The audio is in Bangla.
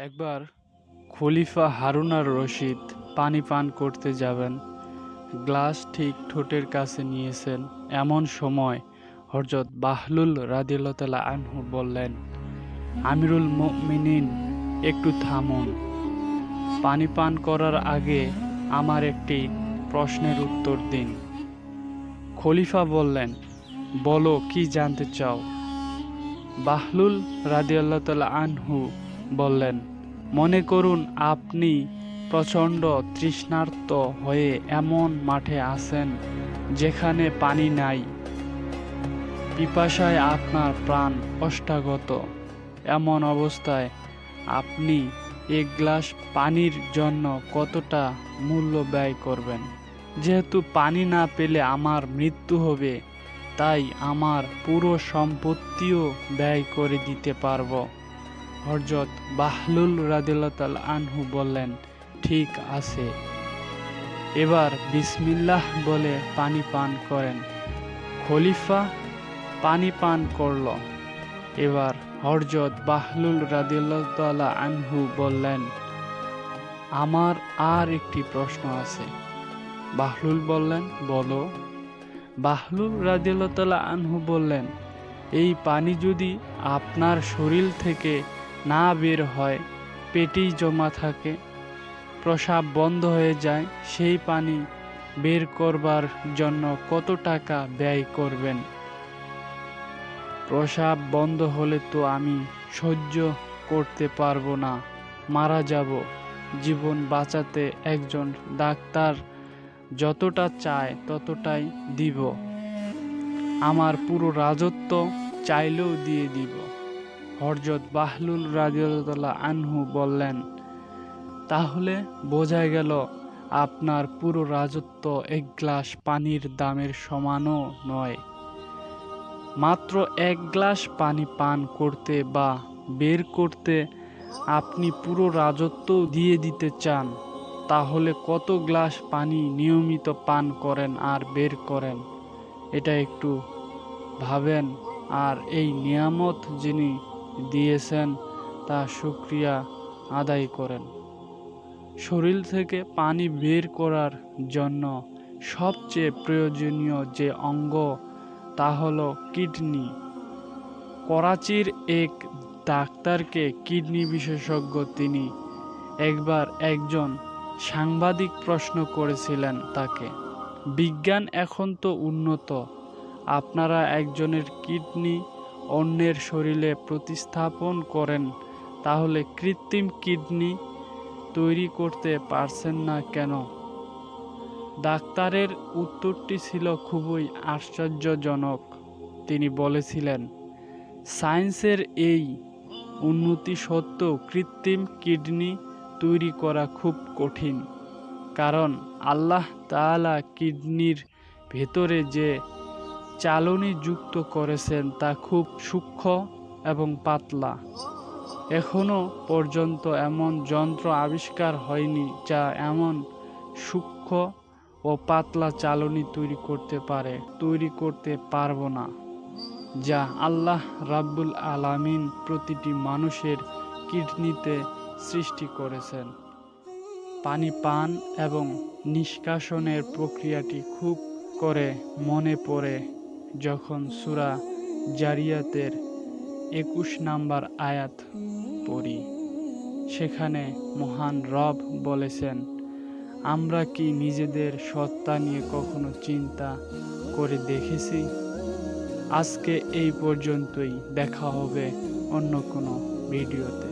একবার খলিফা হারুন আর রশিদ পানি পান করতে যাবেন। গ্লাস ঠিক ঠোঁটের কাছে নিয়েছেন, এমন সময় হযরত বাহলুল রাদিয়াল্লাহু তাআলা আনহু বললেন, আমিরুল মুমিনিন, একটু থামুন। পানি পান করার আগে আমার একটি প্রশ্নের উত্তর দিন। খলিফা বললেন, বলো, কি জানতে চাও? বাহলুল রাদিয়াল্লাহু তাআলা আনহু বললেন, মনে করুন আপনি প্রচণ্ড তৃষ্ণার্ত হয়ে এমন মাঠে আছেন যেখানে পানি নাই। পিপাসায় আপনার প্রাণ ওষ্ঠাগত। এমন অবস্থায় আপনি এক গ্লাস পানির জন্য কতটা মূল্য ব্যয় করবেন? যেহেতু পানি না পেলে আমার মৃত্যু হবে, তাই আমার পুরো সম্পত্তিও ব্যয় করে দিতে পারবো। হযরত বাহলুল রাদিয়াল্লাহু তাআলা আনহু বললেন, ঠিক আছে, এবার বিসমিল্লাহ বলে পানি পান করেন। খলিফা পানি পান করল। এবার হযরত বাহলুল রাদিয়াল্লাহু তাআলা আনহু বললেন, আমার আর একটি প্রশ্ন আছে। বাহলুল বললেন, বলো। বাহলুল রাদিয়াল্লাহু তাআলা আনহু বললেন, এই পানি যদি আপনার শরীর থেকে না বের হয়, পেটেই জমা থাকে, প্রস্রাব বন্ধ হয়ে যায়, সেই পানি বের করবার জন্য কত টাকা ব্যয় করবেন? প্রস্রাব বন্ধ হলে তো আমি সহ্য করতে পারবো না, মারা যাব। জীবন বাঁচাতে একজন ডাক্তার যতটা চায় ততটাই দিব। আমার পুরো রাজত্ব চাইলেও দিয়ে দিব। হযরত বাহলুল রাদিয়াল্লাহু তাআলা আনহু বললেন, তাহলে বোঝা গেল আপনার পুরো রাজত্ব এক গ্লাস পানির দামের সমানও নয়। মাত্র এক গ্লাস পানি পান করতে বা বের করতে আপনি পুরো রাজত্ব দিয়ে দিতে চান। তাহলে কত গ্লাস পানি নিয়মিত পান করেন আর বের করেন, এটা একটু ভাবেন। আর এই নিয়ামত যিনি দিয়েছেন তা শুকরিয়া আদায় করেন। শরীর থেকে পানি বের করার জন্য সবচেয়ে প্রয়োজনীয় যে অঙ্গ, তা হলো কিডনি। করাচির এক ডাক্তারকে কিডনি বিশেষজ্ঞ তিনি একবার একজন সাংবাদিক প্রশ্ন করেছিলেন তাকে, বিজ্ঞান এখন তো উন্নত, আপনারা একজনের কিডনি অন্যের শরীরে প্রতিস্থাপন করেন, তাহলে কৃত্রিম কিডনি তৈরি করতে পারছেন না কেন? ডাক্তারের উত্তরটি ছিল খুবই আশ্চর্যজনক। তিনি বলেছিলেন, সায়েন্সের এই উন্নতি সত্ত্বেও কৃত্রিম কিডনি তৈরি করা খুব কঠিন। কারণ আল্লাহ তাআলা কিডনির ভেতরে যে চালনি যুক্ত করেছেন তা খুব সূক্ষ্ম এবং পাতলা। এখনো পর্যন্ত এমন যন্ত্র আবিষ্কার হয়নি যা এমন সূক্ষ্ম ও পাতলা চালনি তৈরি করতে পারবো না, যা আল্লাহ রাব্বুল আলামিন প্রতিটি মানুষের কিডনিতে সৃষ্টি করেছেন। পানি পান এবং নিষ্কাশনের প্রক্রিয়াটি খুব করে মনে পড়ে যখন সূরা জারিয়াতের ২১ নম্বর আয়াত পড়ি। সেখানে মহান রব বলেছেন, আমরা কি নিজেদের সত্তা নিয়ে কখনো চিন্তা করে দেখেছি? আজকে এই পর্যন্তই, দেখা হবে অন্য কোনো ভিডিওতে।